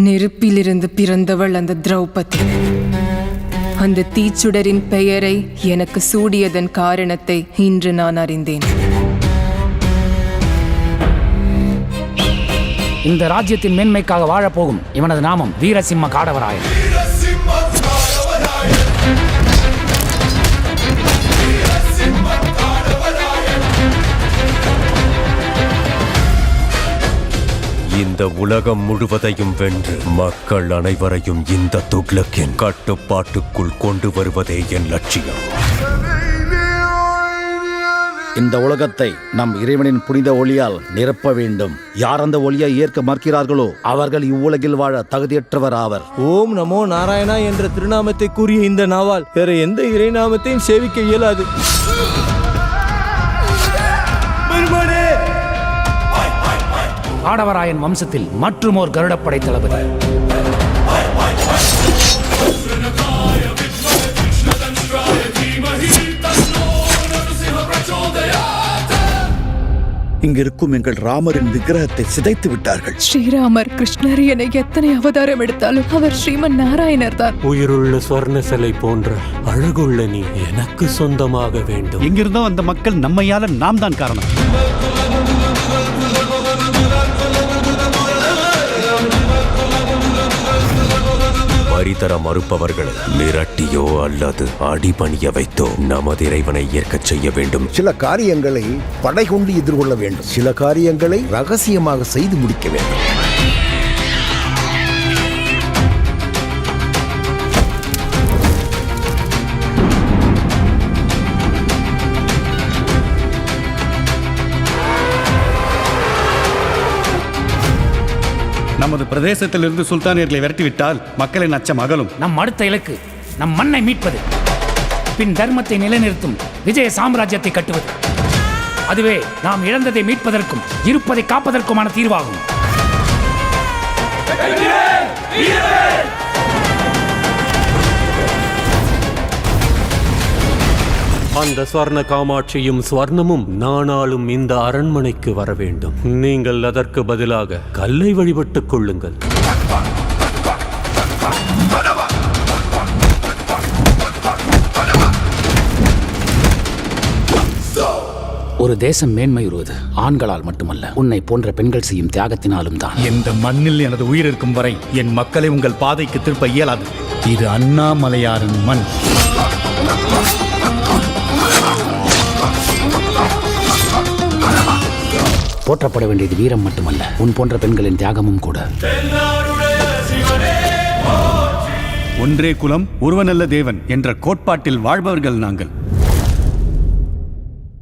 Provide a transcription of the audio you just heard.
நெருப்பிலிருந்து பிறந்தவள் அந்த திரௌபதி. அந்த தீச்சுடரின் பெயரை எனக்கு சூடியதன் காரணத்தை இன்று நான் அறிந்தேன். இந்த ராஜ்யத்தின் மேன்மைக்காக வாழப்போகும் இவனது நாமம் வீரசிம்ம காடவராயன். இந்த உலகம் முழுவதையும் வென்று மக்கள் அனைவரையும் இந்த துக்ளக்கின் கட்டுப்பாட்டுக்குள் கொண்டு வருவதே என் லட்சியம். இந்த உலகத்தை நம் இறைவனின் புனித ஒளியால் நிரப்ப வேண்டும். யார் அந்த ஒளியை ஏற்க மறுக்கிறார்களோ அவர்கள் இவ்வுலகில் வாழ தகுதியற்றவர் ஆவர். ஓம் நமோ நாராயணா என்ற திருநாமத்தை கூறிய இந்த நாவால் வேற எந்த இறைநாமத்தையும் சேவிக்க இயலாது. காடவராயன் வம்சத்தில் மற்றுமோர் கருடப்படை தளபதி. இங்கிருக்கும் எங்கள் ராமரின் விக்கிரகத்தை சிதைத்து விட்டார்கள். ஸ்ரீராமர் கிருஷ்ணர் என எத்தனை அவதாரம் எடுத்தாலும் அவர் ஸ்ரீமன் நாராயணர் தான். உயிருள்ள ஸ்வர்ண சிலை போன்ற அழகுள்ள நீ எனக்கு சொந்தமாக வேண்டும். எங்கிருந்தோ அந்த மக்கள் நம்மையால நாம் தான் காரணம். வரிதர மறுப்பவர்களை மிரட்டியோ அல்லது அடிபணிய வைத்தோ நமது இறைவனை ஏற்கச் செய்ய வேண்டும். சில காரியங்களை படை கொண்டு எதிர்கொள்ள வேண்டும். சில காரியங்களை ரகசியமாக செய்து முடிக்க வேண்டும். நமது பிரதேசத்திலிருந்து சுல்தானியர்களை விரட்டிவிட்டால் மக்களின் அச்சம் அகலும். நம் அடுத்த இலக்கு நம் மண்ணை மீட்பது, பின் தர்மத்தை நிலைநிறுத்தும் விஜய சாம்ராஜ்யத்தை கட்டுவது. அதுவே நாம் இழந்ததை மீட்பதற்கும் இருப்பதை காப்பதற்குமான தீர்வாகும். அந்த ஸ்வர்ண காமாட்சியும் ஸ்வர்ணமும் நானாலும் இந்த அரண்மனைக்கு வர வேண்டும். நீங்கள் அதற்கு பதிலாக கல்லை வழிபட்டுக் கொள்ளுங்கள். ஒரு தேசம் மேன்மையுறுவது ஆண்களால் மட்டுமல்ல, உன்னை போன்ற பெண்கள் செய்யும் தியாகத்தினாலும் தான். இந்த மண்ணில் எனது உயிர் இருக்கும் வரை என் மக்களை உங்கள் பாதைக்கு திருப்ப இயலாது. இது அண்ணாமலையாரின் மண். போற்றப்பட வேண்டியது வீரம் மட்டுமல்ல, உன் போன்ற பெண்களின் தியாகமும் கூட. ஒன்றே குலம் ஒருவனல்ல தேவன் என்ற கோட்பாட்டில் வாழ்பவர்கள் நாங்கள்.